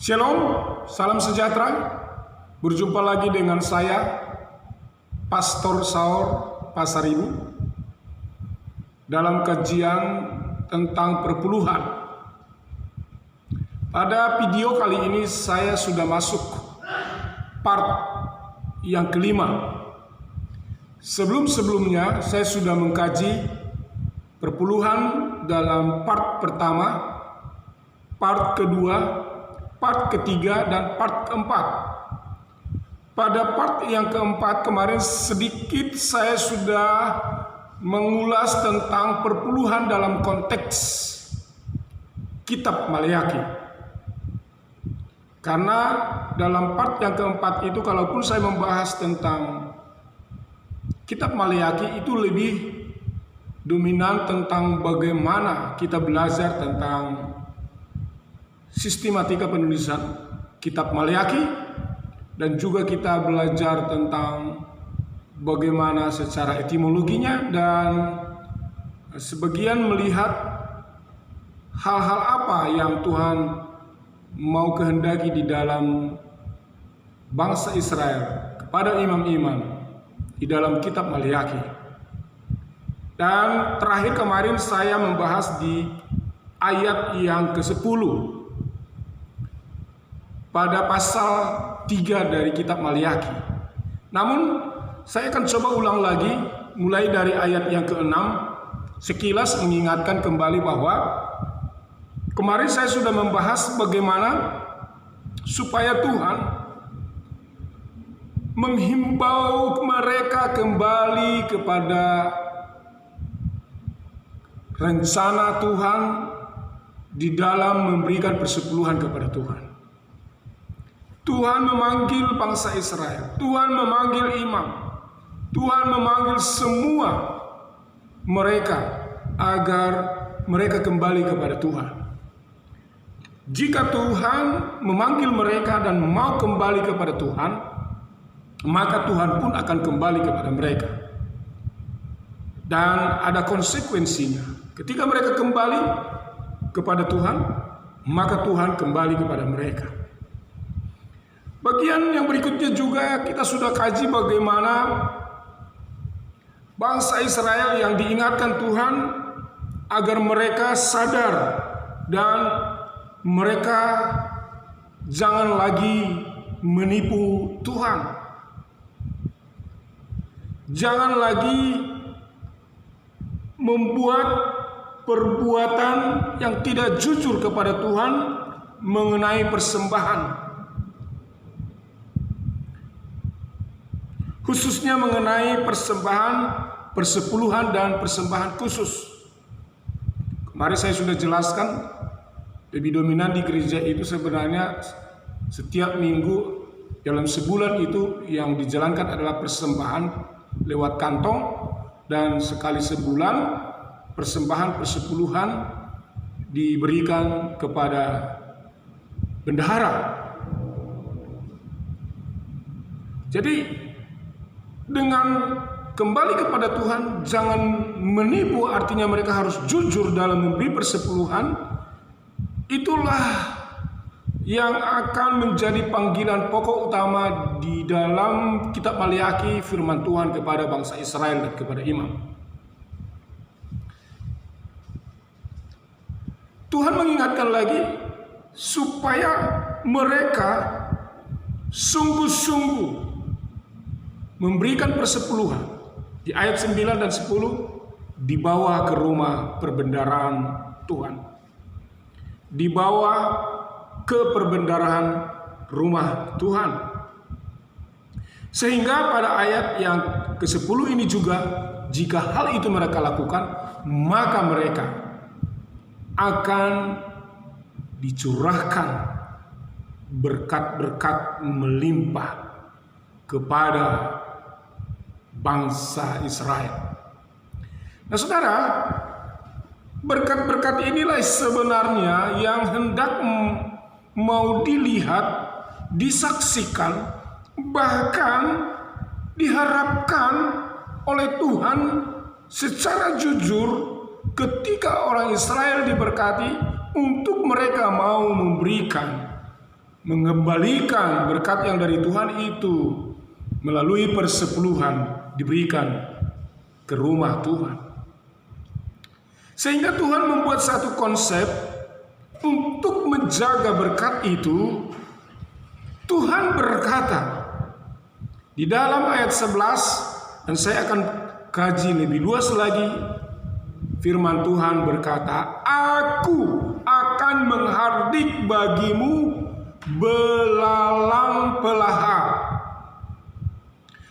Shalom, salam sejahtera. Berjumpa lagi dengan saya, Pastor Saur Pasaribu, dalam kajian tentang perpuluhan. Pada video kali ini saya sudah masuk part yang kelima. Sebelum-sebelumnya saya sudah mengkaji perpuluhan dalam part pertama, part kedua, part ketiga, dan part keempat. Pada part yang keempat kemarin sedikit saya sudah mengulas tentang perpuluhan dalam konteks kitab Maleakhi. Karena dalam part yang keempat itu, kalaupun saya membahas tentang kitab Maleakhi, itu lebih dominan tentang bagaimana kita belajar tentang sistematika penulisan kitab Maleakhi, dan juga kita belajar tentang bagaimana secara etimologinya, dan sebagian melihat hal-hal apa yang Tuhan mau kehendaki di dalam bangsa Israel kepada imam-imam di dalam kitab Maleakhi. Dan terakhir kemarin saya membahas di ayat yang ke-10 pada pasal 3 dari kitab Maleakhi. Namun saya akan coba ulang lagi mulai dari ayat yang ke-6, sekilas mengingatkan kembali bahwa kemarin saya sudah membahas bagaimana supaya Tuhan menghimbau mereka kembali kepada rencana Tuhan di dalam memberikan persepuluhan kepada Tuhan. Tuhan memanggil bangsa Israel, Tuhan memanggil imam, Tuhan memanggil semua mereka agar mereka kembali kepada Tuhan. Jika Tuhan memanggil mereka dan mau kembali kepada Tuhan, maka Tuhan pun akan kembali kepada mereka. Dan ada konsekuensinya. Ketika mereka kembali kepada Tuhan, maka Tuhan kembali kepada mereka. Bagian yang berikutnya juga kita sudah kaji bagaimana bangsa Israel yang diingatkan Tuhan agar mereka sadar dan mereka jangan lagi menipu Tuhan. Jangan lagi membuat perbuatan yang tidak jujur kepada Tuhan mengenai persembahan, khususnya mengenai persembahan, persepuluhan, dan persembahan khusus. Kemarin saya sudah jelaskan, lebih dominan di gereja itu sebenarnya setiap minggu dalam sebulan itu yang dijalankan adalah persembahan lewat kantong, dan sekali sebulan persembahan persepuluhan diberikan kepada bendahara. Jadi dengan kembali kepada Tuhan, jangan menipu, artinya mereka harus jujur dalam memberi persepuluhan. Itulah yang akan menjadi panggilan pokok utama di dalam kitab Maleakhi, firman Tuhan kepada bangsa Israel dan kepada imam. Tuhan mengingatkan lagi supaya mereka sungguh-sungguh memberikan persepuluhan. Di ayat 9 dan 10 dibawa ke rumah perbendaharaan Tuhan, dibawa ke perbendaharaan rumah Tuhan. Sehingga pada ayat yang ke-10 ini juga, jika hal itu mereka lakukan, maka mereka akan dicurahkan berkat-berkat melimpah kepada bangsa Israel. Nah saudara, berkat-berkat inilah sebenarnya yang hendak mau dilihat, disaksikan, bahkan diharapkan oleh Tuhan secara jujur ketika orang Israel diberkati, untuk mereka mau memberikan mengembalikan berkat yang dari Tuhan itu melalui persepuluhan diberikan ke rumah Tuhan. Sehingga Tuhan membuat satu konsep untuk menjaga berkat itu. Tuhan berkata di dalam ayat 11, dan saya akan kaji lebih luas lagi. Firman Tuhan berkata, "Aku akan menghardik bagimu belalang pelahap,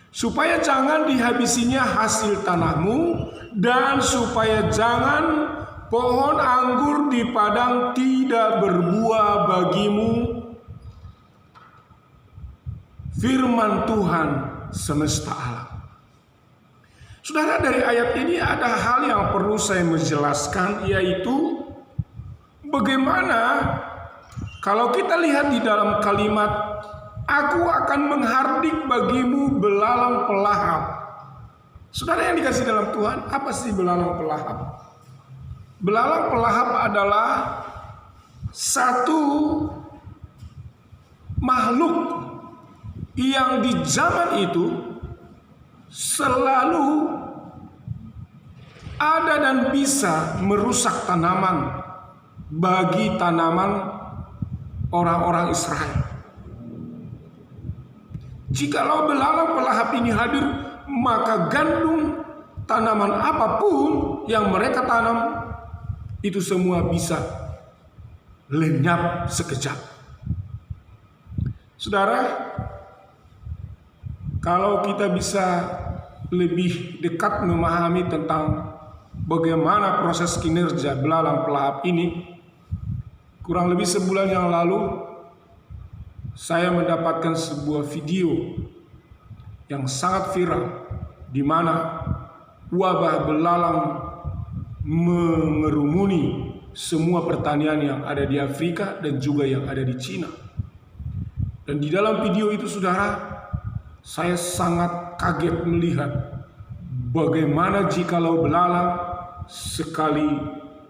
supaya jangan dihabisinya hasil tanahmu, dan supaya jangan pohon anggur di padang tidak berbuah bagimu." Firman Tuhan semesta alam. Saudara, dari ayat ini ada hal yang perlu saya menjelaskan, yaitu bagaimana kalau kita lihat di dalam kalimat, "Aku akan menghardik bagimu belalang pelahap." Saudara yang dikasih dalam Tuhan, apa sih belalang pelahap? Belalang pelahap adalah satu makhluk yang di zaman itu selalu ada dan bisa merusak tanaman bagi tanaman orang-orang Israel. Jikalau belalang pelahap ini hadir, maka gandum tanaman apapun yang mereka tanam itu semua bisa lenyap sekejap. Saudara, kalau kita bisa lebih dekat memahami tentang bagaimana proses kinerja belalang pelahap ini, kurang lebih sebulan yang lalu saya mendapatkan sebuah video yang sangat viral, di mana wabah belalang mengerumuni semua pertanian yang ada di Afrika dan juga yang ada di Cina. Dan di dalam video itu, saudara, saya sangat kaget melihat bagaimana jikalau belalang sekali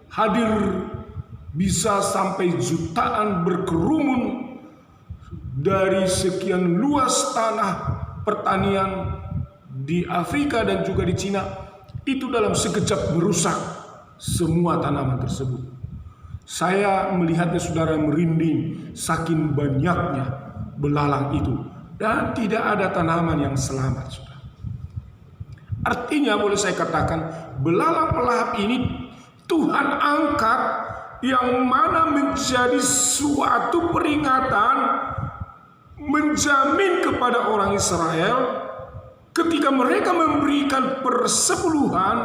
hadir bisa sampai jutaan berkerumun dari sekian luas tanah pertanian di Afrika dan juga di Cina, itu dalam sekejap merusak semua tanaman tersebut. Saya melihatnya, saudara, merinding saking banyaknya belalang itu, dan tidak ada tanaman yang selamat, saudara. Artinya boleh saya katakan, belalang pelahap ini Tuhan angkat, yang mana menjadi suatu peringatan, menjamin kepada orang Israel ketika mereka memberikan persepuluhan,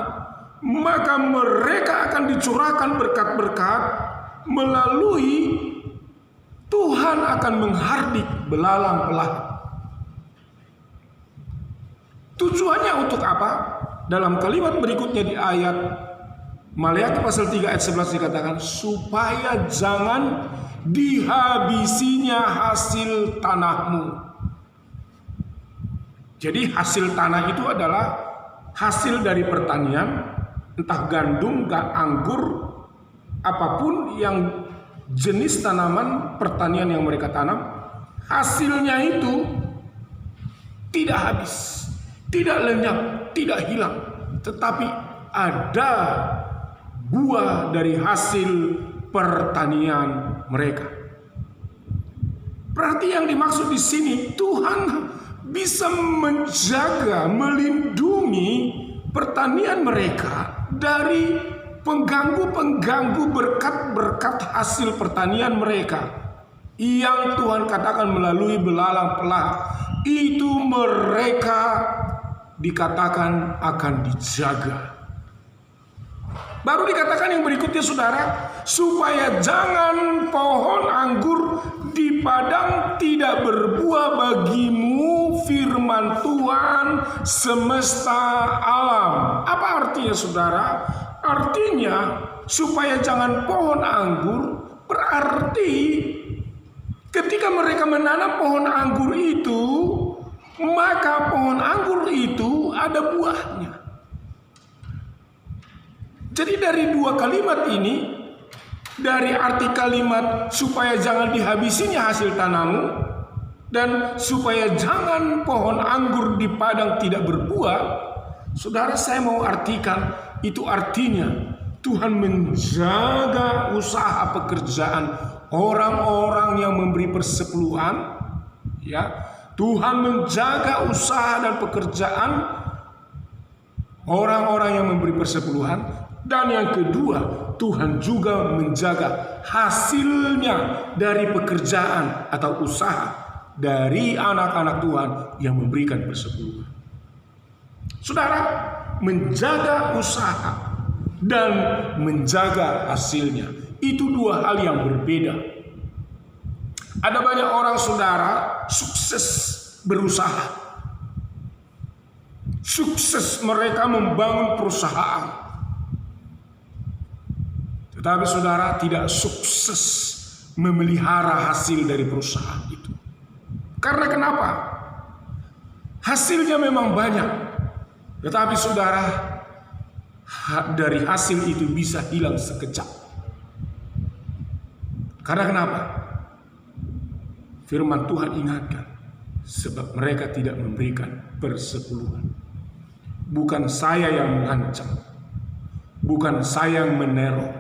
maka mereka akan dicurahkan berkat-berkat melalui Tuhan akan menghardik belalang pelahap. Tujuannya untuk apa? Dalam kalimat berikutnya di ayat Maleakhi pasal 3 ayat 11 dikatakan, supaya jangan dihabisinya hasil tanahmu. Jadi hasil tanah itu adalah hasil dari pertanian, entah gandum, anggur, apapun yang jenis tanaman pertanian yang mereka tanam, hasilnya itu tidak habis, tidak lenyap, tidak hilang, tetapi ada buah dari hasil pertanian mereka. Berarti yang dimaksud di sini, Tuhan bisa menjaga, melindungi pertanian mereka dari pengganggu-pengganggu berkat-berkat hasil pertanian mereka, yang Tuhan katakan melalui belalang pelahap itu mereka dikatakan akan dijaga. Baru dikatakan yang berikutnya, saudara, supaya jangan pohon anggur di padang tidak berbuah bagimu, firman Tuhan semesta alam. Apa artinya, saudara? Artinya supaya jangan pohon anggur, berarti ketika mereka menanam pohon anggur itu, maka pohon anggur itu ada buahnya. Jadi dari dua kalimat ini dari arti kalimat supaya jangan dihabisinya hasil tanahmu dan supaya jangan pohon anggur di padang tidak berbuah, saudara, saya mau artikan itu artinya Tuhan menjaga usaha pekerjaan orang-orang yang memberi persepuluhan, ya. Tuhan menjaga usaha dan pekerjaan orang-orang yang memberi persepuluhan. Dan yang kedua, Tuhan juga menjaga hasilnya dari pekerjaan atau usaha dari anak-anak Tuhan yang memberikan persepuluhan. Saudara, menjaga usaha dan menjaga hasilnya itu dua hal yang berbeda. Ada banyak orang, saudara, sukses berusaha. Sukses mereka membangun perusahaan. Tetapi saudara tidak sukses memelihara hasil dari perusahaan itu. Karena kenapa? Hasilnya memang banyak. Tetapi saudara, dari hasil itu bisa hilang sekejap. Karena kenapa? Firman Tuhan ingatkan, sebab mereka tidak memberikan persepuluhan. Bukan saya yang mengancam, bukan saya yang meneror.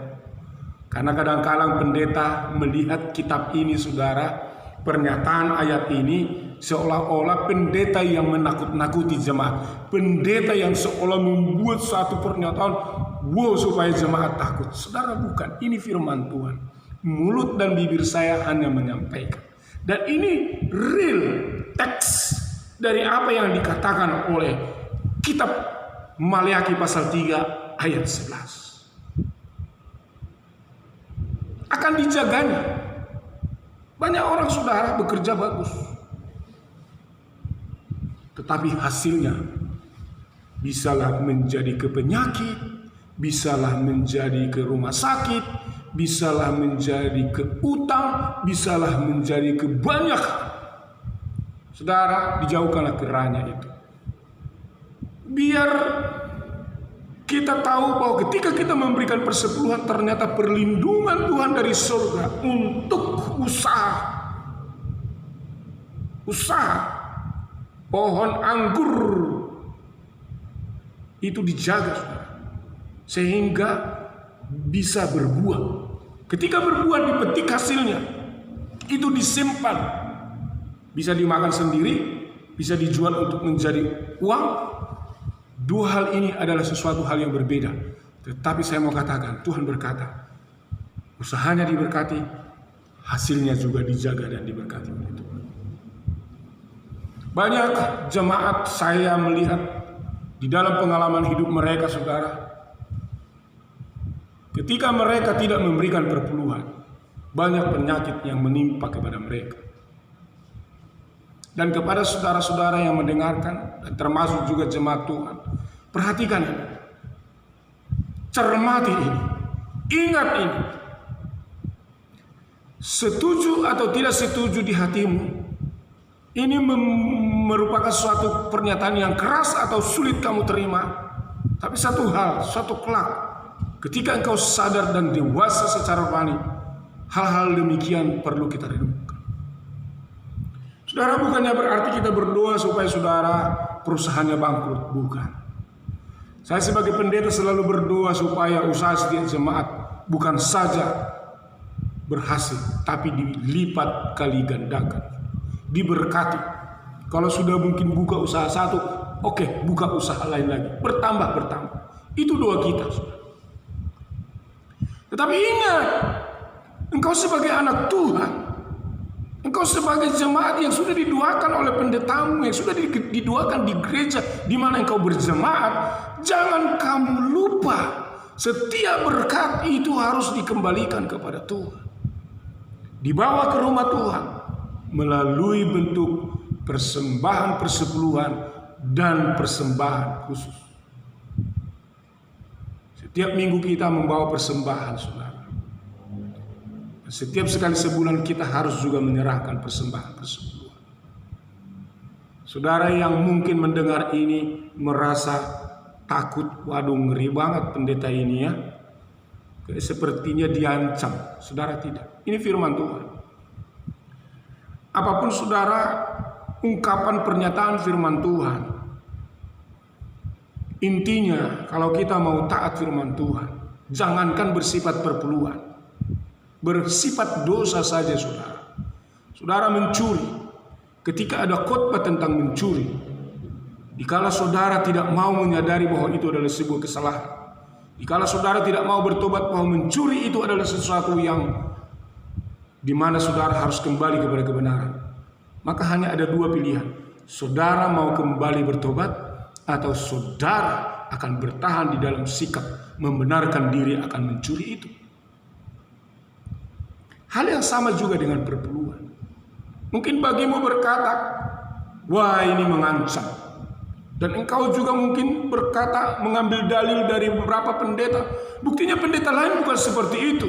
Karena kadang-kadang pendeta melihat kitab ini, saudara, pernyataan ayat ini seolah-olah pendeta yang menakut-nakuti jemaat, pendeta yang seolah membuat satu pernyataan wow supaya jemaat takut. Saudara, bukan. Ini firman Tuhan. Mulut dan bibir saya hanya menyampaikan. Dan ini real teks dari apa yang dikatakan oleh kitab Maleakhi pasal 3 ayat 11. Akan dijaganya. Banyak orang, saudara, bekerja bagus, tetapi hasilnya bisalah menjadi ke penyakit, bisalah menjadi ke rumah sakit, bisalah menjadi ke utang, bisalah menjadi ke banyak. Saudara, dijauhkanlah kerana itu. Biar kita tahu bahwa ketika kita memberikan persepuluhan, ternyata perlindungan Tuhan dari surga untuk usaha pohon anggur itu dijaga, sehingga bisa berbuah. Ketika berbuah, dipetik hasilnya, itu disimpan, bisa dimakan sendiri, bisa dijual untuk menjadi uang. Dua hal ini adalah sesuatu hal yang berbeda. Tetapi saya mau katakan, Tuhan berkata, usahanya diberkati, hasilnya juga dijaga dan diberkati. Banyak jemaat saya melihat di dalam pengalaman hidup mereka, saudara, ketika mereka tidak memberikan perpuluhan, banyak penyakit yang menimpa kepada mereka. Dan kepada saudara-saudara yang mendengarkan, dan termasuk juga jemaat Tuhan, perhatikan ini, cermati ini, ingat ini. Setuju atau tidak setuju di hatimu, ini merupakan suatu pernyataan yang keras atau sulit kamu terima. Tapi satu hal, suatu kelak, ketika engkau sadar dan dewasa secara rohani, hal-hal demikian perlu kita renungkan. Saudara, bukannya berarti kita berdoa supaya saudara perusahaannya bangkrut, bukan. Saya sebagai pendeta selalu berdoa supaya usaha setiap jemaat bukan saja berhasil, tapi dilipat kali gandakan, diberkati. Kalau sudah mungkin buka usaha satu, oke, buka usaha lain lagi, bertambah. Itu doa kita, saudara. Tetapi ingat, engkau sebagai anak Tuhan, engkau sebagai jemaat yang sudah didoakan oleh pendetamu, yang sudah didoakan di gereja di mana engkau berjemaat, jangan kamu lupa setiap berkat itu harus dikembalikan kepada Tuhan. Dibawa ke rumah Tuhan melalui bentuk persembahan persepuluhan dan persembahan khusus. Setiap minggu kita membawa persembahan, saudara. Setiap sekali sebulan kita harus juga menyerahkan persembahan persepuluhan. Saudara yang mungkin mendengar ini merasa takut, waduh ngeri banget pendeta ini ya. sepertinya diancam. Saudara, tidak. Ini firman Tuhan. Apapun saudara ungkapan pernyataan firman Tuhan, intinya kalau kita mau taat firman Tuhan, jangankan bersifat perpuluhan, bersifat dosa saja saudara. Saudara mencuri, ketika ada khotbah tentang mencuri, dikala saudara tidak mau menyadari bahwa itu adalah sebuah kesalahan, dikala saudara tidak mau bertobat bahwa mencuri itu adalah sesuatu yang dimana saudara harus kembali kepada kebenaran, maka hanya ada dua pilihan. Saudara mau kembali bertobat, atau saudara akan bertahan di dalam sikap membenarkan diri akan mencuri itu. Hal yang sama juga dengan perpuluhan. Mungkin bagimu berkata, wah ini mengancam. Dan engkau juga mungkin berkata, mengambil dalil dari beberapa pendeta. Buktinya pendeta lain bukan seperti itu.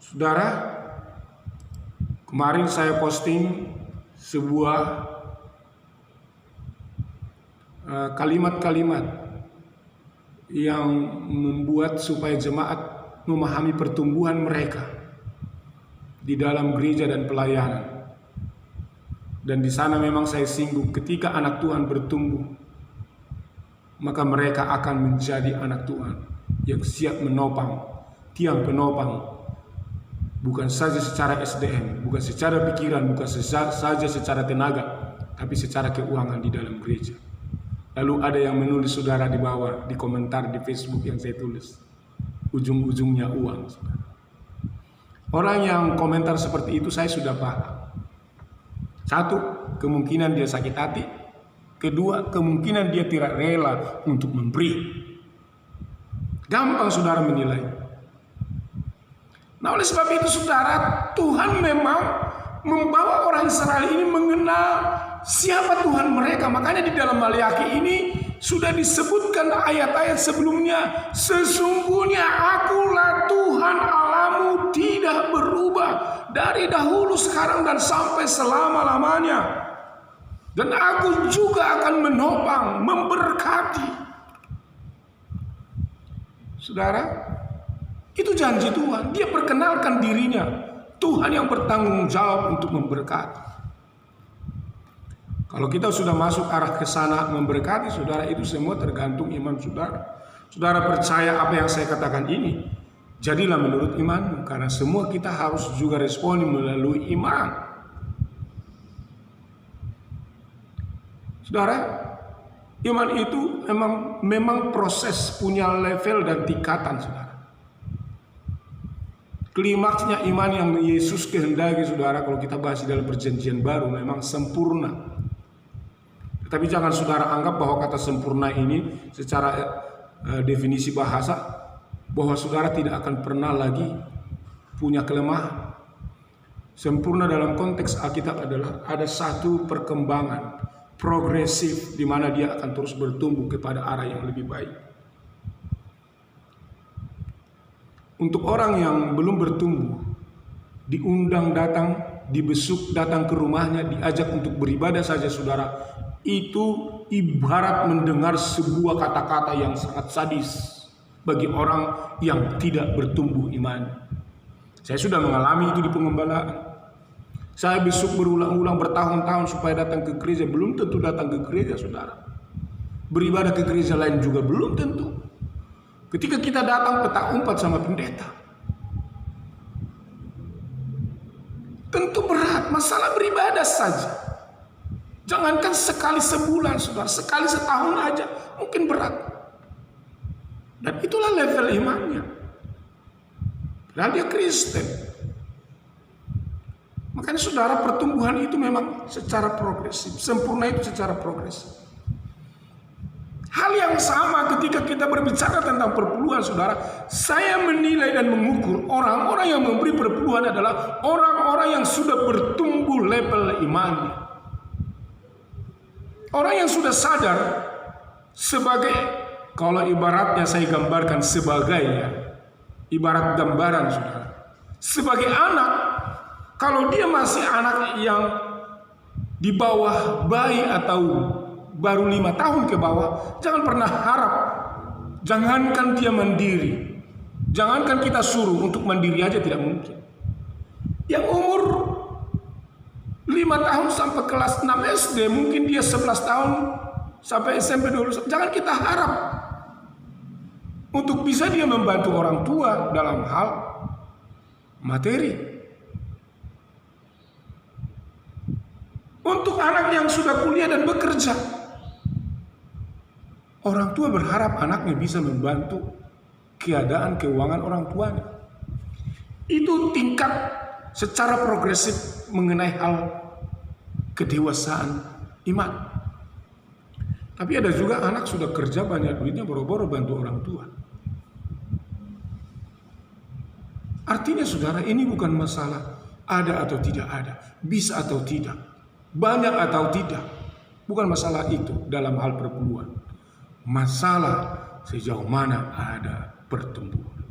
Saudara, kemarin saya posting sebuah kalimat-kalimat yang membuat supaya jemaat memahami pertumbuhan mereka di dalam gereja dan pelayanan. Dan di sana memang saya singgung, ketika anak Tuhan bertumbuh, maka mereka akan menjadi anak Tuhan yang siap menopang tiang penopang, bukan saja secara SDM, bukan secara pikiran, bukan saja secara tenaga, tapi secara keuangan di dalam gereja. Lalu ada yang menulis saudara di bawah, di komentar di Facebook yang saya tulis, ujung-ujungnya uang. Orang yang komentar seperti itu saya sudah paham. Satu, kemungkinan dia sakit hati. Kedua, kemungkinan dia tidak rela untuk memberi. Gampang saudara menilai. Nah oleh sebab itu saudara, Tuhan memang membawa orang Israel ini mengenal siapa Tuhan mereka. Makanya di dalam Maliaki ini sudah disebutkan ayat-ayat sebelumnya, sesungguhnya akulah Tuhan Allahmu, tidak berubah dari dahulu, sekarang dan sampai selama-lamanya, dan aku juga akan menopang, memberkati. Saudara, itu janji Tuhan. Dia perkenalkan dirinya Tuhan yang bertanggung jawab untuk memberkati. Kalau kita sudah masuk arah ke sana memberkati, saudara, itu semua tergantung iman saudara. Saudara percaya apa yang saya katakan ini, jadilah menurut imanmu, karena semua kita harus juga responi melalui iman. Saudara, iman itu memang proses, punya level dan tingkatan, saudara. Klimaksnya iman yang Yesus kehendaki, saudara, kalau kita bahas di dalam perjanjian baru, memang sempurna. Tapi jangan saudara anggap bahwa kata sempurna ini secara definisi bahasa, bahwa saudara tidak akan pernah lagi punya kelemahan. Sempurna dalam konteks Alkitab adalah ada satu perkembangan progresif di mana dia akan terus bertumbuh kepada arah yang lebih baik. Untuk orang yang belum bertumbuh, diundang datang, dibesuk datang ke rumahnya, diajak untuk beribadah saja, saudara, itu ibarat mendengar sebuah kata-kata yang sangat sadis bagi orang yang tidak bertumbuh iman. Saya sudah mengalami itu di pengembalaan. Saya besuk berulang-ulang bertahun-tahun supaya datang ke gereja, belum tentu datang ke gereja, saudara. Beribadah ke gereja lain juga belum tentu. Ketika kita datang petak umpat sama pendeta, tentu berat, masalah beribadah saja. Jangankan sekali sebulan, saudara, sekali setahun aja mungkin berat. Dan itulah level imannya. Padahal dia Kristen. Makanya saudara, pertumbuhan itu memang secara progresif. Sempurna itu secara progresif. Hal yang sama ketika kita berbicara tentang perpuluhan, saudara. Saya menilai dan mengukur orang-orang yang memberi perpuluhan adalah orang-orang yang sudah bertumbuh level imannya. Orang yang sudah sadar sebagai, kalau ibaratnya saya gambarkan sebagai, ibarat gambaran, saudara. Sebagai anak, kalau dia masih anak yang di bawah bayi atau baru 5 tahun ke bawah, jangan pernah harap Jangankan dia mandiri, jangankan kita suruh, untuk mandiri aja tidak mungkin. Yang umur 5 tahun sampai kelas 6 SD, mungkin dia 11 tahun sampai SMP dulu. Jangan kita harap untuk bisa dia membantu orang tua dalam hal materi. Untuk anak yang sudah kuliah dan bekerja, orang tua berharap anaknya bisa membantu keadaan keuangan orang tuanya. Itu tingkat secara progresif mengenai hal kedewasaan iman. Tapi ada juga anak sudah kerja banyak duitnya, boro-boro bantu orang tua. Artinya saudara, ini bukan masalah ada atau tidak ada, bisa atau tidak, banyak atau tidak. Bukan masalah itu dalam hal perpuluhan. Masalah sejauh mana ada pertumbuhan.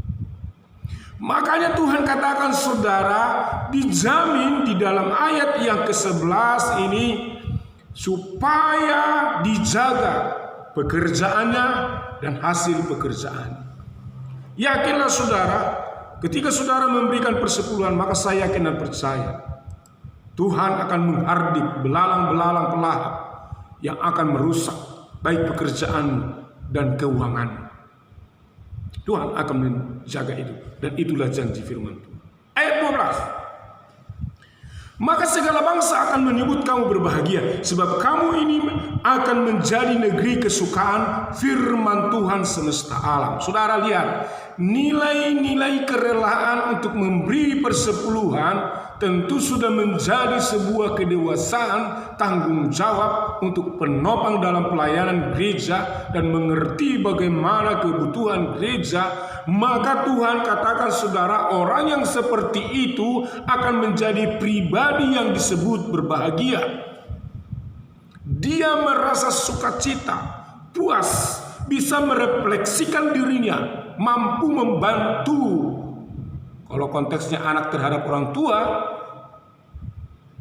Makanya Tuhan katakan saudara, dijamin di dalam ayat yang ke-11 ini, supaya dijaga pekerjaannya dan hasil pekerjaan. Yakinlah saudara, ketika saudara memberikan persepuluhan, maka saya yakin dan percaya Tuhan akan menghardik belalang-belalang pelahap yang akan merusak baik pekerjaanmu dan keuanganmu. Tuhan akan menjaga itu, dan itulah janji firman Tuhan. Ayat 12. Maka segala bangsa akan menyebut kamu berbahagia, sebab kamu ini akan menjadi negeri kesukaan firman Tuhan semesta alam. Saudara lihat, nilai-nilai kerelaan untuk memberi persepuluhan tentu sudah menjadi sebuah kedewasaan, tanggung jawab untuk penopang dalam pelayanan gereja dan mengerti bagaimana kebutuhan gereja. Maka Tuhan katakan saudara, orang yang seperti itu akan menjadi pribadi yang disebut berbahagia. Dia merasa sukacita, puas, bisa merefleksikan dirinya, mampu membantu. Kalau konteksnya anak terhadap orang tua,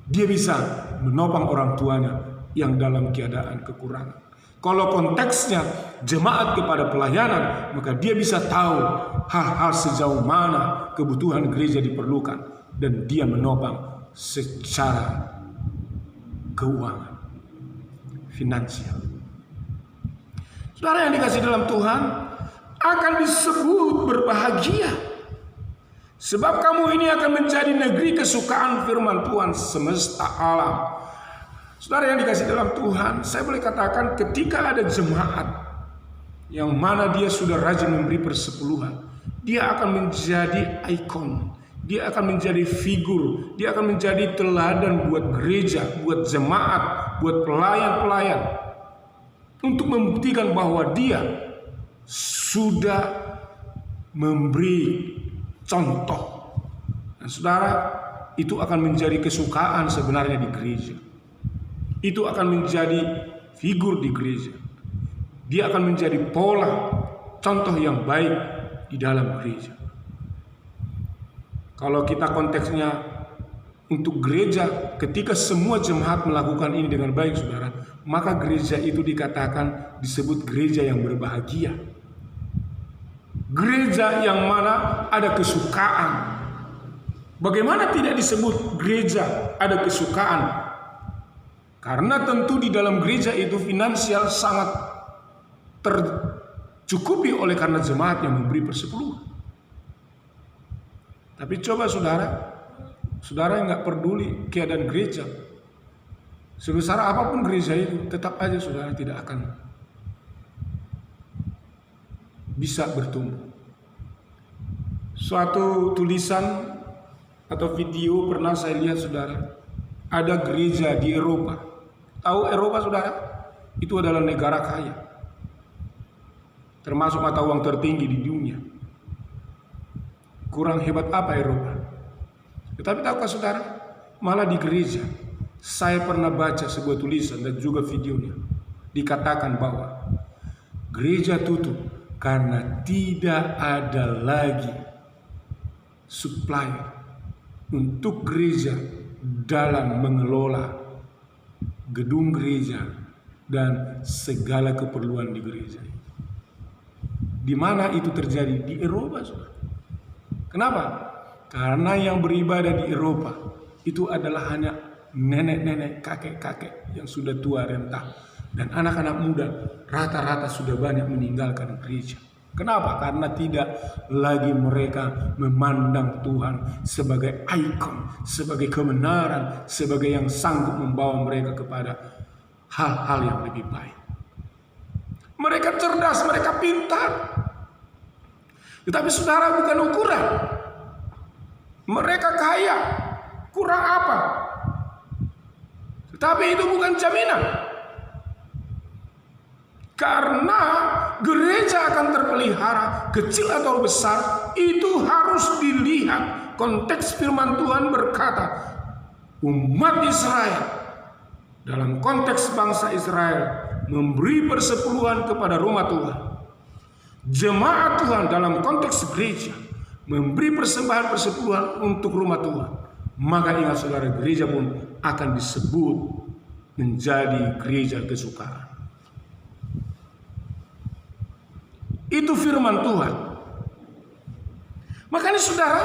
dia bisa menopang orang tuanya yang dalam keadaan kekurangan. Kalau konteksnya jemaat kepada pelayanan, maka dia bisa tahu hal-hal sejauh mana kebutuhan gereja diperlukan, dan dia menopang secara keuangan, finansial. Saudara yang dikasih dalam Tuhan, akan disebut berbahagia, sebab kamu ini akan menjadi negeri kesukaan firman Tuhan semesta alam. Saudara yang dikasih dalam Tuhan, saya boleh katakan ketika ada jemaat yang mana dia sudah rajin memberi persepuluhan, dia akan menjadi ikon, dia akan menjadi figur, dia akan menjadi teladan buat gereja, buat jemaat, buat pelayan-pelayan, untuk membuktikan bahwa dia sudah memberi contoh. Dan saudara, itu akan menjadi kesukaan sebenarnya di gereja. Itu akan menjadi figur di gereja. Dia akan menjadi pola, contoh yang baik di dalam gereja. Kalau kita konteksnya untuk gereja, ketika semua jemaat melakukan ini dengan baik, saudara, maka gereja itu dikatakan disebut gereja yang berbahagia. Gereja yang mana ada kesukaan. Bagaimana tidak disebut gereja ada kesukaan? Karena tentu di dalam gereja itu finansial sangat tercukupi oleh karena jemaat yang memberi persepuluhan. Tapi coba saudara yang nggak peduli keadaan gereja, sebesar apapun gereja itu, tetap aja saudara tidak akan bisa bertumbuh. Suatu tulisan atau video pernah saya lihat saudara, ada gereja di Eropa. Tahu Eropa saudara? Itu adalah negara kaya, termasuk mata uang tertinggi di dunia. Kurang hebat apa Eropa? Tetapi tahukah saudara, malah di gereja saya pernah baca sebuah tulisan dan juga videonya, dikatakan bahwa gereja tutup karena tidak ada lagi supplier untuk gereja dalam mengelola gedung gereja dan segala keperluan di gereja. Di mana itu terjadi? Di Eropa. Kenapa? Karena yang beribadah di Eropa itu adalah hanya nenek-nenek, kakek-kakek yang sudah tua renta. Dan anak-anak muda rata-rata sudah banyak meninggalkan gereja. Kenapa? Karena tidak lagi mereka memandang Tuhan sebagai ikon, sebagai kebenaran, sebagai yang sanggup membawa mereka kepada hal-hal yang lebih baik. Mereka cerdas, mereka pintar. Tetapi saudara, bukan ukuran. Mereka kaya, kurang apa? Tetapi itu bukan jaminan. Karena gereja akan terpelihara, kecil atau besar, itu harus dilihat. Konteks firman Tuhan berkata, umat Israel, dalam konteks bangsa Israel, memberi persepuluhan kepada rumah Tuhan. Jemaat Tuhan dalam konteks gereja memberi persembahan persepuluhan untuk rumah Tuhan. Maka ingat saudara, gereja pun akan disebut menjadi gereja kesukaan. Itu firman Tuhan. Makanya saudara,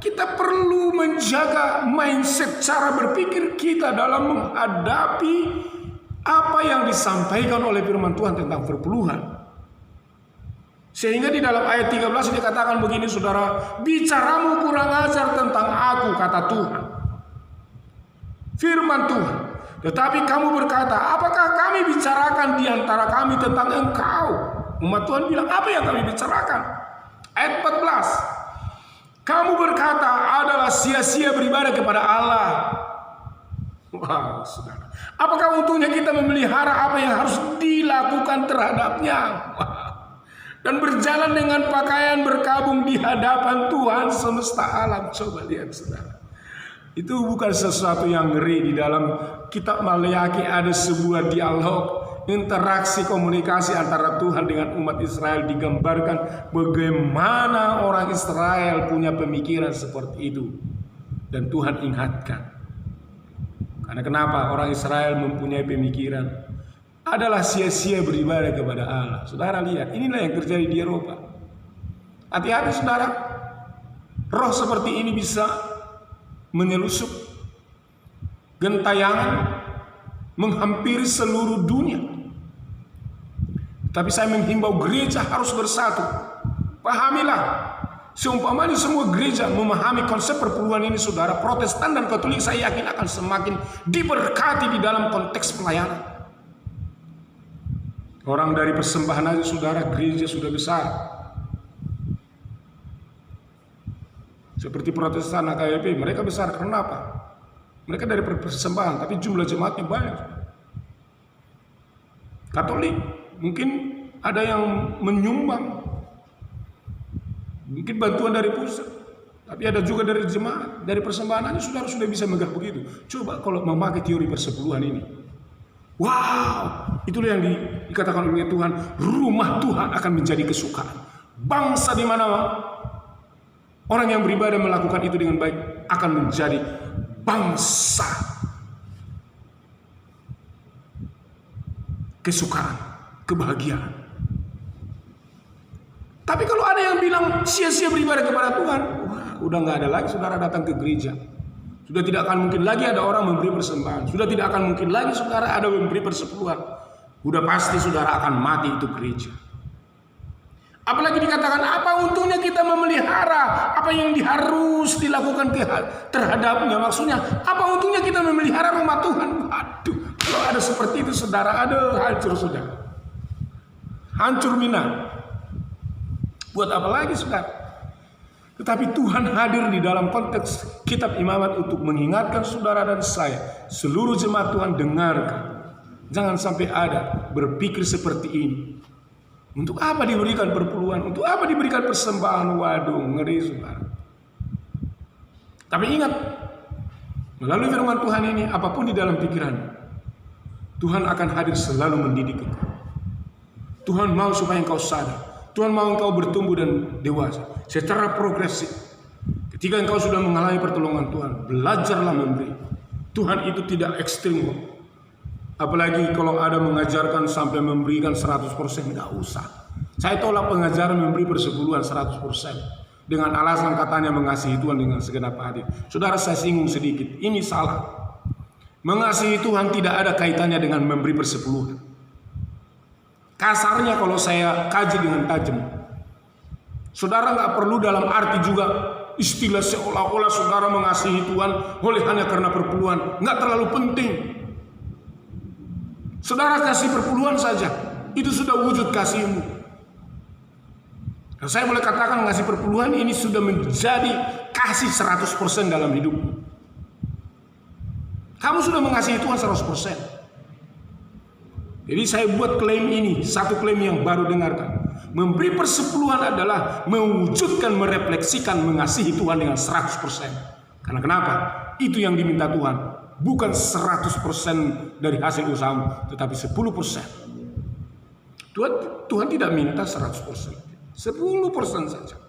kita perlu menjaga mindset, cara berpikir kita dalam menghadapi apa yang disampaikan oleh firman Tuhan tentang perpuluhan. Sehingga di dalam ayat 13 dikatakan begini saudara, bicaramu kurang ajar tentang aku, kata Tuhan. Firman Tuhan. Tetapi kamu berkata, apakah kami bicarakan di antara kami tentang engkau? Umat Tuhan bilang, apa yang kami bicarakan? Ayat 14. Kamu berkata adalah sia-sia beribadah kepada Allah. Wah, saudara. Apakah untungnya kita memelihara apa yang harus dilakukan terhadapnya? Wah. Dan berjalan dengan pakaian berkabung di hadapan Tuhan semesta alam. Coba lihat saudara. Itu bukan sesuatu yang ngeri. Di dalam kitab Maleakhi ada sebuah dialog, interaksi komunikasi antara Tuhan dengan umat Israel. Digambarkan bagaimana orang Israel punya pemikiran seperti itu. Dan Tuhan ingatkan. Karena kenapa orang Israel mempunyai pemikiran? Adalah sia-sia beribadah kepada Allah. Saudara lihat, inilah yang terjadi di Eropa. Hati-hati saudara, roh seperti ini bisa menyelusup, gentayangan, menghampiri seluruh dunia. Tapi saya menghimbau gereja harus bersatu. Pahamilah, seumpamanya semua gereja memahami konsep perpuluhan ini saudara, Protestan dan Katolik saya yakin akan semakin diberkati di dalam konteks pelayanan. Orang dari persembahan aja saudara, gereja sudah besar. Seperti Protestan AKP, mereka besar karena apa? Mereka dari persembahan, tapi jumlah jemaatnya banyak. Katolik mungkin ada yang menyumbang, mungkin bantuan dari pusat, tapi ada juga dari jemaat, dari persembahan aja saudara sudah bisa megah begitu. Coba kalau memakai teori persepuluhan ini. Wow, itulah yang dikatakan oleh Tuhan, rumah Tuhan akan menjadi kesukaan. Bangsa di mana orang yang beribadah melakukan itu dengan baik akan menjadi bangsa kesukaan, kebahagiaan. Tapi kalau ada yang bilang sia-sia beribadah kepada Tuhan, wah, udah nggak ada lagi saudara datang ke gereja. Sudah tidak akan mungkin lagi ada orang memberi persembahan. Sudah tidak akan mungkin lagi saudara ada memberi persepuluhan. Sudah pasti saudara akan mati itu gereja. Apalagi dikatakan apa untungnya kita memelihara apa yang harus dilakukan terhadapnya. Maksudnya apa untungnya kita memelihara rumah Tuhan. Aduh, kalau ada seperti itu saudara, ada hancur saudara. Hancur mina. Buat apa lagi saudara? Tetapi Tuhan hadir di dalam konteks kitab imamat untuk mengingatkan saudara dan saya. Seluruh jemaat Tuhan dengarkan. Jangan sampai ada berpikir seperti ini. Untuk apa diberikan perpuluhan? Untuk apa diberikan persembahan? Waduh, ngeri saudara. Tapi ingat, melalui firman Tuhan ini, apapun di dalam pikiran, Tuhan akan hadir selalu mendidik engkau. Tuhan mau supaya engkau sadar. Tuhan mau engkau bertumbuh dan dewasa secara progresif. Ketika engkau sudah mengalami pertolongan Tuhan, belajarlah memberi. Tuhan itu tidak ekstrim. Apalagi kalau ada mengajarkan sampai memberikan 100%, nggak usah. Saya tolak pengajaran memberi persepuluhan 100% dengan alasan katanya mengasihi Tuhan dengan segenap hati. Saudara, saya singgung sedikit. Ini salah. Mengasihi Tuhan tidak ada kaitannya dengan memberi persepuluhan. Kasarnya kalau saya kaji dengan tajam, saudara nggak perlu dalam arti juga istilah seolah-olah saudara mengasihi Tuhan oleh hanya karena perpuluhan. Nggak terlalu penting. Saudara kasih perpuluhan saja, itu sudah wujud kasihmu. Saya boleh katakan ngasih perpuluhan ini sudah menjadi kasih 100% dalam hidupmu. Kamu sudah mengasihi Tuhan 100%. Jadi saya buat klaim ini, satu klaim yang baru dengarkan. Memberi persepuluhan adalah mewujudkan, merefleksikan mengasihi Tuhan dengan 100%. Karena kenapa? Itu yang diminta Tuhan. Bukan 100% dari hasil usahamu, tetapi 10%. Tuhan tidak minta 100%. 10% saja.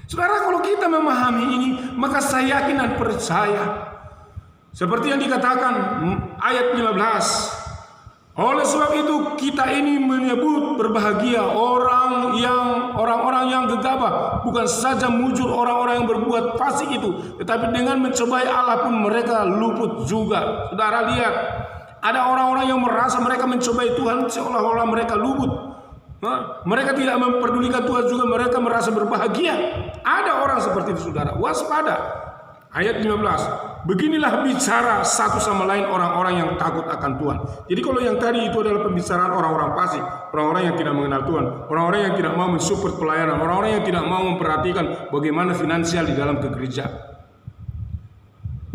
Saudara, kalau kita memahami ini, maka saya yakin dan percaya seperti yang dikatakan ayat 15. Oleh sebab itu kita ini menyebut berbahagia orang-orang yang gegabah, bukan saja mujur orang-orang yang berbuat fasik itu, tetapi dengan mencobai Allah pun mereka luput juga. Saudara lihat, ada orang-orang yang merasa mereka mencobai Tuhan seolah-olah mereka luput. Mereka tidak memperdulikan Tuhan juga, mereka merasa berbahagia. Ada orang seperti itu, saudara. Waspada. Ayat 15. Beginilah bicara satu sama lain orang-orang yang takut akan Tuhan. Jadi kalau yang tadi itu adalah pembicaraan orang-orang fasik, orang-orang yang tidak mengenal Tuhan, orang-orang yang tidak mau mensupport pelayanan, orang-orang yang tidak mau memperhatikan bagaimana finansial di dalam gereja.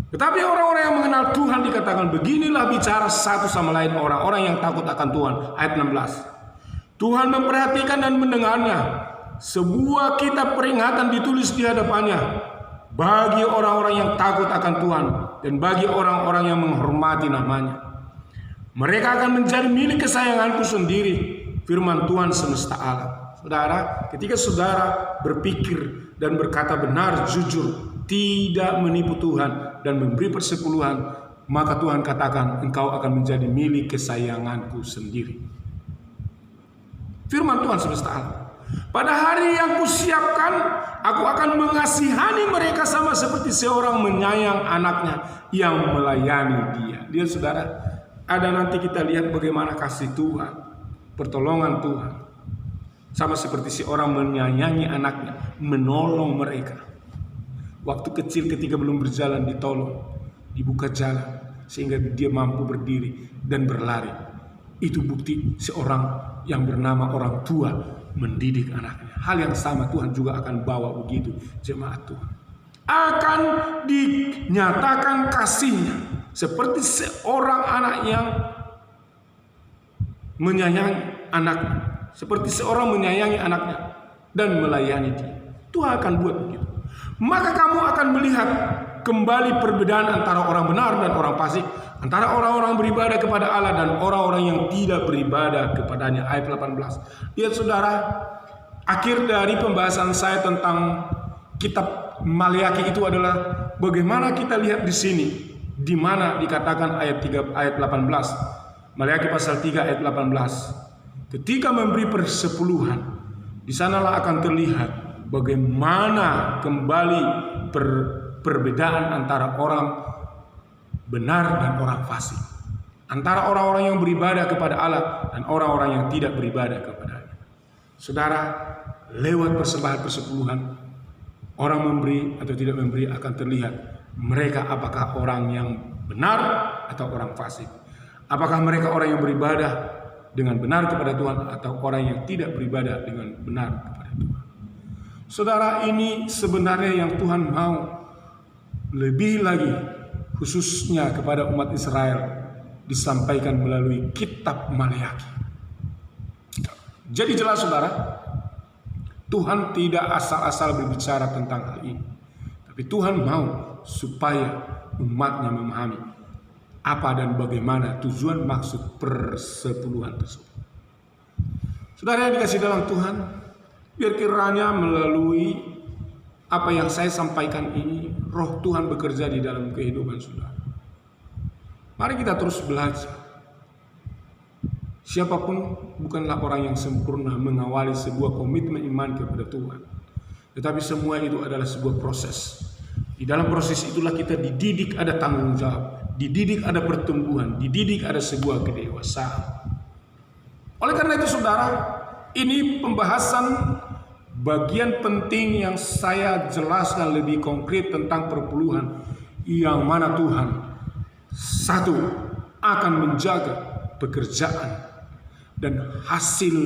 Tetapi orang-orang yang mengenal Tuhan dikatakan beginilah bicara satu sama lain orang-orang yang takut akan Tuhan. Ayat 16. Tuhan memperhatikan dan mendengarnya. Sebuah kitab peringatan ditulis di hadapannya bagi orang-orang yang takut akan Tuhan dan bagi orang-orang yang menghormati namanya. Mereka akan menjadi milik kesayanganku sendiri, firman Tuhan semesta alam. Saudara, ketika saudara berpikir dan berkata benar, jujur, tidak menipu Tuhan dan memberi persepuluhan, maka Tuhan katakan engkau akan menjadi milik kesayanganku sendiri. Firman Tuhan semesta alam. Pada hari yang kusiapkan, aku akan mengasihani mereka sama seperti seorang menyayang anaknya yang melayani dia. Dia, saudara, ada nanti kita lihat bagaimana kasih Tuhan, pertolongan Tuhan. Sama seperti seorang menyayangi anaknya, menolong mereka. Waktu kecil ketika belum berjalan ditolong, dibuka jalan sehingga dia mampu berdiri dan berlari. Itu bukti seorang yang bernama orang tua mendidik anaknya. Hal yang sama Tuhan juga akan bawa begitu jemaat Tuhan. Akan dinyatakan kasihnya seperti seorang anak yang menyayangi anaknya, seperti seorang menyayangi anaknya dan melayani dia. Tuhan akan buat begitu. Maka kamu akan melihat kembali perbedaan antara orang benar dan orang fasik, antara orang-orang beribadah kepada Allah dan orang-orang yang tidak beribadah kepadanya. Ayat 18. Lihat saudara, akhir dari pembahasan saya tentang kitab Maliaki itu adalah bagaimana kita lihat di sini, di mana dikatakan ayat 18. Maliaki pasal 3 ayat 18. Ketika memberi persepuluhan, di sanalah akan terlihat bagaimana kembali perbedaan antara orang benar dan orang fasik, antara orang-orang yang beribadah kepada Allah dan orang-orang yang tidak beribadah kepada-Nya. Saudara, lewat persembahan persepuluhan, orang memberi atau tidak memberi akan terlihat mereka apakah orang yang benar atau orang fasik. Apakah mereka orang yang beribadah dengan benar kepada Tuhan atau orang yang tidak beribadah dengan benar kepada Tuhan. Saudara, ini sebenarnya yang Tuhan mau. Lebih lagi khususnya kepada umat Israel disampaikan melalui kitab Maliaki. Jadi jelas saudara, Tuhan tidak asal-asal berbicara tentang hal ini. Tapi Tuhan mau supaya umatnya memahami apa dan bagaimana tujuan maksud persepuluhan tersebut. Saudara yang dikasih dalam Tuhan, biar kiranya melalui apa yang saya sampaikan ini, Roh Tuhan bekerja di dalam kehidupan saudara. Mari kita terus belajar. Siapapun bukanlah orang yang sempurna mengawali sebuah komitmen iman kepada Tuhan. Tetapi semua itu adalah sebuah proses. Di dalam proses itulah kita dididik ada tanggung jawab, dididik ada pertumbuhan, dididik ada sebuah kedewasaan. Oleh karena itu saudara, ini pembahasan bagian penting yang saya jelaskan lebih konkret tentang perpuluhan, yang mana Tuhan satu akan menjaga pekerjaan dan hasil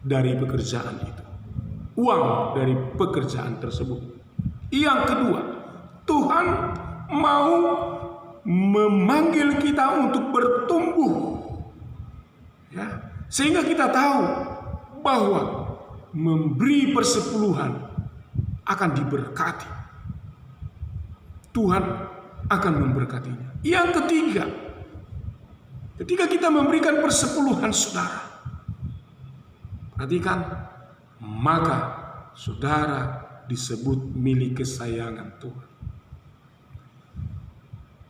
dari pekerjaan itu, uang dari pekerjaan tersebut. Yang kedua, Tuhan mau memanggil kita untuk bertumbuh, ya, sehingga kita tahu bahwa memberi persepuluhan akan diberkati. Tuhan akan memberkatinya. Yang ketiga, ketika kita memberikan persepuluhan saudara, perhatikan, maka saudara disebut milik kesayangan Tuhan.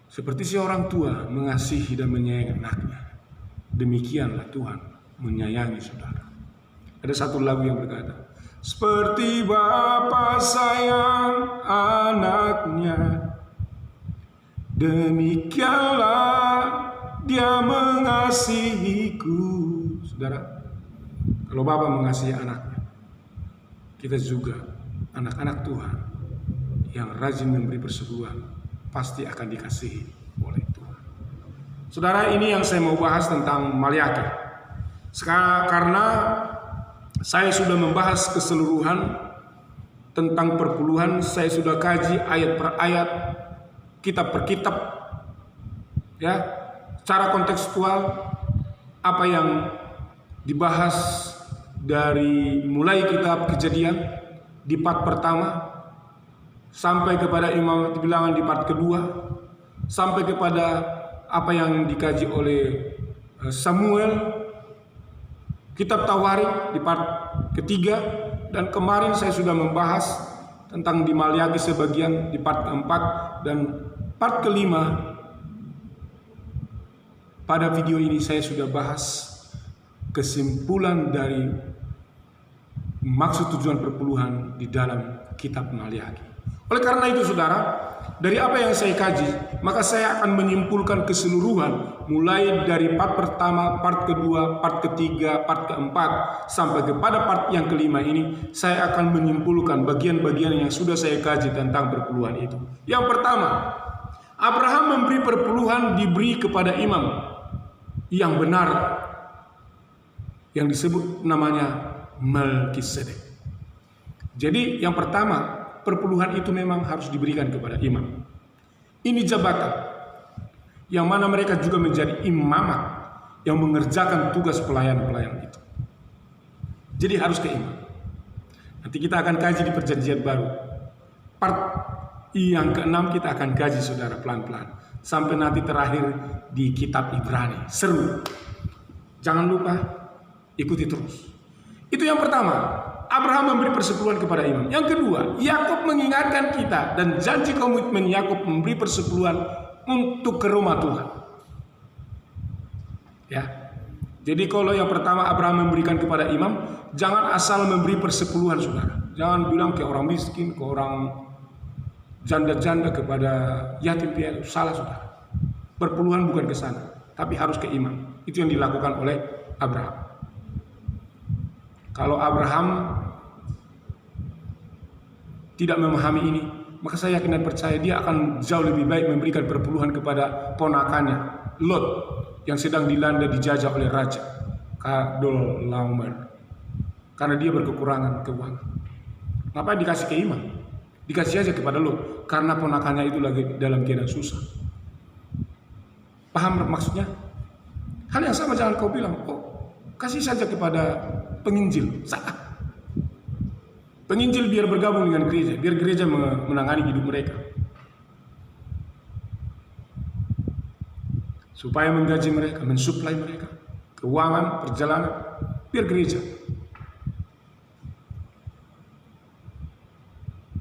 Seperti seorang tua mengasihi dan menyayangi anaknya, demikianlah Tuhan menyayangi saudara. Ada satu lagu yang berkata, seperti Bapa sayang anaknya, demikianlah Dia mengasihiku. Saudara, kalau Bapa mengasihi anaknya, kita juga anak-anak Tuhan yang rajin memberi persepuluhan pasti akan dikasihi oleh Tuhan. Saudara, ini yang saya mau bahas tentang Maliaki. Sekarang karena saya sudah membahas keseluruhan tentang perpuluhan, saya sudah kaji ayat per ayat, kitab per kitab, ya. Secara kontekstual apa yang dibahas dari mulai kitab Kejadian di part pertama sampai kepada Imam Bilangan di part kedua, sampai kepada apa yang dikaji oleh Samuel, kitab Tawarik di part ketiga, dan kemarin saya sudah membahas tentang di Maliaki sebagian di part keempat dan part kelima. Pada video ini saya sudah bahas kesimpulan dari maksud tujuan perpuluhan di dalam kitab Maliaki. Oleh karena itu saudara, dari apa yang saya kaji, maka saya akan menyimpulkan keseluruhan mulai dari part pertama, part kedua, part ketiga, part keempat sampai kepada part yang kelima ini. Saya akan menyimpulkan bagian-bagian yang sudah saya kaji tentang perpuluhan itu. Yang pertama, Abraham memberi perpuluhan diberi kepada imam yang benar, yang disebut namanya Melkisedek. Jadi yang pertama, perpuluhan itu memang harus diberikan kepada imam. Ini jabatan yang mana mereka juga menjadi imamat yang mengerjakan tugas pelayan-pelayan itu. Jadi harus ke imam. Nanti kita akan kaji di perjanjian baru. Part yang ke-6 kita akan kaji saudara pelan-pelan. Sampai nanti terakhir di kitab Ibrani. Seru. Jangan lupa ikuti terus. Itu yang pertama. Abraham memberi persepuluhan kepada imam. Yang kedua, Yakub mengingatkan kita dan janji komitmen Yakub memberi persepuluhan untuk ke rumah Tuhan. Ya. Jadi kalau yang pertama Abraham memberikan kepada imam, jangan asal memberi persepuluhan saudara. Jangan bilang ke orang miskin, ke orang janda-janda, kepada yatim piatu. Salah saudara. Perpuluhan bukan ke sana, tapi harus ke imam. Itu yang dilakukan oleh Abraham. Kalau Abraham tidak memahami ini, maka saya yakin dan percaya dia akan jauh lebih baik memberikan perpuluhan kepada ponakannya Lot yang sedang dilanda dijajah oleh Raja Kadorlaomer karena dia berkekurangan keuangan. Ngapain dikasih ke imam? Dikasih aja kepada Lot karena ponakannya itu lagi dalam keadaan susah. Paham maksudnya? Hal yang sama jangan kau bilang, oh kasih saja kepada penginjil. Salah. Penginjil biar bergabung dengan gereja, biar gereja menangani hidup mereka, supaya menggaji mereka, mensuplai mereka, keuangan, perjalanan, biar gereja.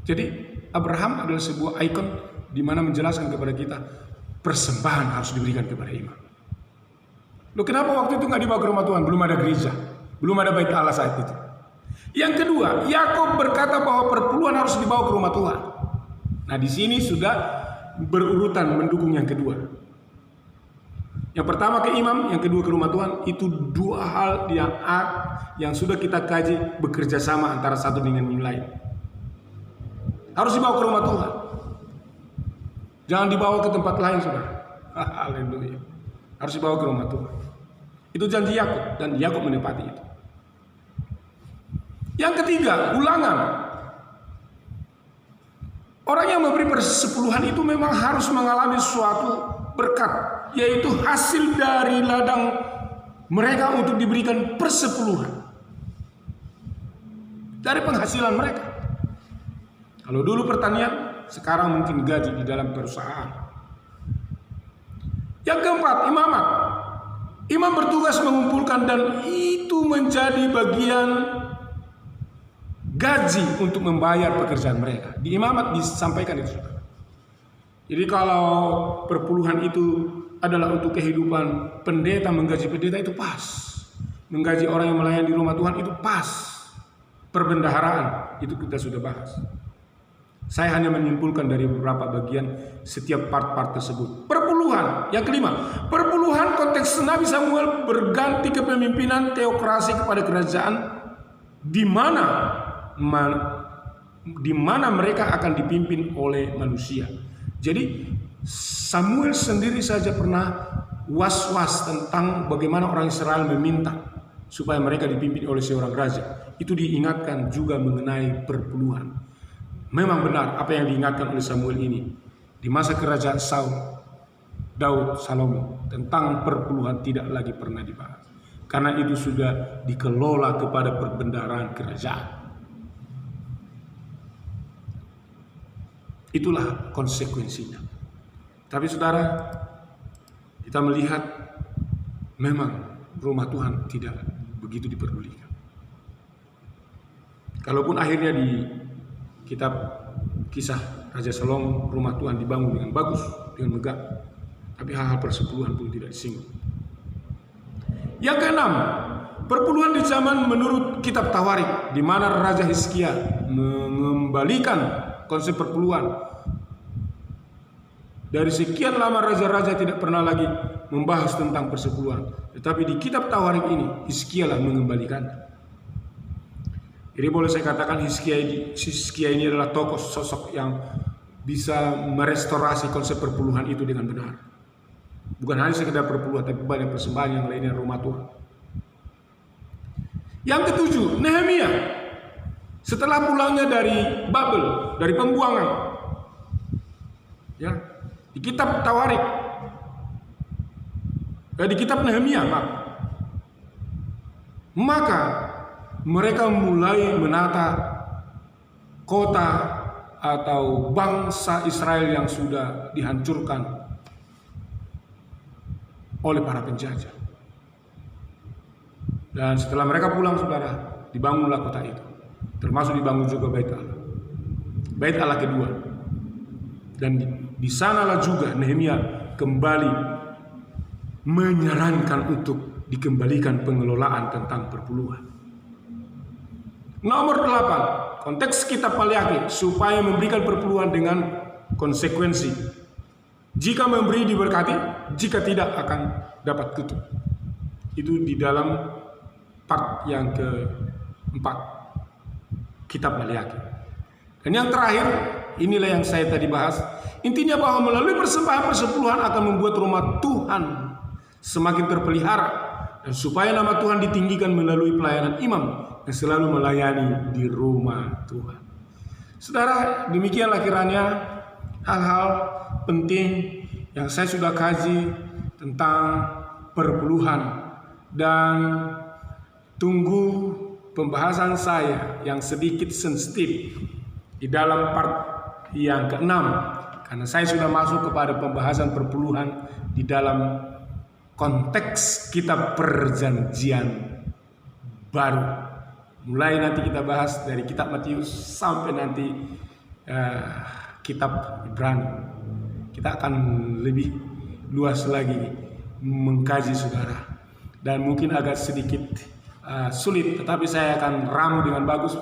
Jadi Abraham adalah sebuah ikon di mana menjelaskan kepada kita persembahan harus diberikan kepada imam. Loh, kenapa waktu itu nggak dibawa ke rumah Tuhan? Belum ada gereja, belum ada bait Allah saat itu. Yang kedua, Yakub berkata bahwa perpuluhan harus dibawa ke rumah Tuhan. Nah, di sini sudah berurutan mendukung yang kedua. Yang pertama ke imam, yang kedua ke rumah Tuhan. Itu dua hal yang sudah kita kaji bekerja sama antara satu dengan yang lain. Harus dibawa ke rumah Tuhan. Jangan dibawa ke tempat lain, saudara. Haleluya. Harus dibawa ke rumah Tuhan. Itu janji Yakub, dan Yakub menepati itu. Yang ketiga, Ulangan. Orang yang memberi persepuluhan itu memang harus mengalami suatu berkat, yaitu hasil dari ladang mereka untuk diberikan persepuluhan. Dari penghasilan mereka. Kalau dulu pertanian, sekarang mungkin gaji di dalam perusahaan. Yang keempat, imamat. Imam bertugas mengumpulkan dan itu menjadi bagian gaji untuk membayar pekerjaan mereka. Di imamat disampaikan itu. Jadi kalau perpuluhan itu adalah untuk kehidupan pendeta, menggaji pendeta itu pas. Menggaji orang yang melayani di rumah Tuhan itu pas. Perbendaharaan itu kita sudah bahas. Saya hanya menyimpulkan dari beberapa bagian setiap part-part tersebut. Perpuluhan, yang kelima, perpuluhan konteks Nabi Samuel berganti kepemimpinan teokrasi kepada kerajaan di mana mereka akan dipimpin oleh manusia. Jadi Samuel sendiri saja pernah was-was tentang bagaimana orang Israel meminta supaya mereka dipimpin oleh seorang raja. Itu diingatkan juga mengenai perpuluhan. Memang benar apa yang diingatkan oleh Samuel ini di masa kerajaan Saul, Daud, Salomo tentang perpuluhan tidak lagi pernah dibahas. Karena itu sudah dikelola kepada perbendaharaan kerajaan. Itulah konsekuensinya. Tapi saudara, kita melihat memang rumah Tuhan tidak begitu diperdulikan. Kalaupun akhirnya di kitab Kisah Raja Salomo rumah Tuhan dibangun dengan bagus, dengan megah, tapi hal-hal persepuluhan pun tidak disinggung. Yang keenam, perpuluhan di zaman menurut kitab Tawarik, di mana Raja Hizkia mengembalikan konsep perpuluhan. Dari sekian lama raja-raja tidak pernah lagi membahas tentang persepuluhan, tetapi di kitab Tawarik ini Hizkia lah mengembalikan. Jadi boleh saya katakan Hizkia ini adalah tokoh sosok yang bisa merestorasi konsep perpuluhan itu dengan benar. Bukan hanya sekedar perpuluhan, tapi banyak persembahan yang lainnya rumah Tuhan. Yang ketujuh, Nehemia. Setelah pulangnya dari Babel, dari pembuangan, ya, di kitab Tawarik, di kitab Nehemia, maka mereka mulai menata kota atau bangsa Israel yang sudah dihancurkan oleh para penjajah. Dan setelah mereka pulang, saudara, dibangunlah kota itu. Termasuk dibangun juga bait Allah. Bait Allah kedua. Dan di sanalah juga Nehemia kembali menyarankan untuk dikembalikan pengelolaan tentang perpuluhan. Nomor 8, konteks kitab Maleakhi, supaya memberikan perpuluhan dengan konsekuensi. Jika memberi diberkati, jika tidak akan dapat kutuk. Itu di dalam part yang keempat, kitab Maleakhi. Dan yang terakhir, inilah yang saya tadi bahas. Intinya bahwa melalui persembahan persepuluhan akan membuat rumah Tuhan semakin terpelihara. Dan supaya nama Tuhan ditinggikan melalui pelayanan imam yang selalu melayani di rumah Tuhan. Saudara, demikianlah kiranya hal-hal penting yang saya sudah kaji tentang perpuluhan. Dan tunggu pembahasan saya yang sedikit sensitif di dalam part yang keenam, karena saya sudah masuk kepada pembahasan perpuluhan di dalam konteks kitab Perjanjian Baru. Mulai nanti kita bahas dari kitab Matius sampai nanti kitab Ibrani. Kita akan lebih luas lagi mengkaji, saudara. dan mungkin agak sedikit sulit, tetapi saya akan ramu dengan bagus.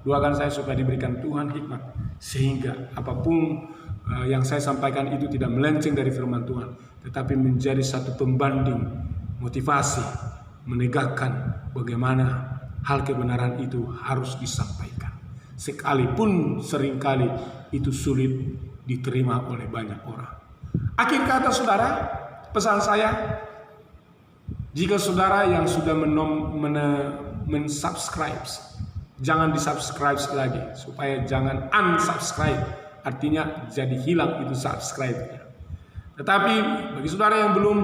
Doakan saya supaya diberikan Tuhan hikmat, sehingga apapun yang saya sampaikan itu tidak melenceng dari firman Tuhan, tetapi menjadi satu pembanding motivasi menegakkan bagaimana hal kebenaran itu harus disampaikan, sekalipun seringkali itu sulit diterima oleh banyak orang. Akhir kata saudara, pesan saya, jika saudara yang sudah mensubscribe, jangan disubscribe lagi, supaya jangan unsubscribe, artinya jadi hilang itu subscribe-nya. Tetapi bagi saudara yang belum,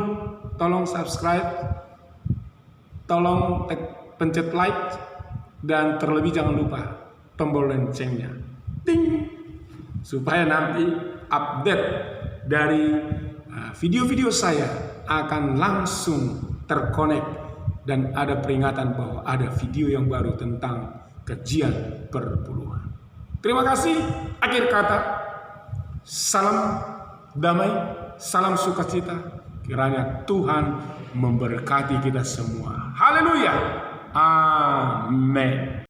tolong subscribe, tolong pencet like, dan terlebih jangan lupa tombol loncengnya, ting, supaya nanti update dari video-video saya akan langsung terkonek dan ada peringatan bahwa ada video yang baru tentang kajian perpuluhan. Terima kasih. Akhir kata, salam damai, salam sukacita. Kiranya Tuhan memberkati kita semua. Haleluya. Amin.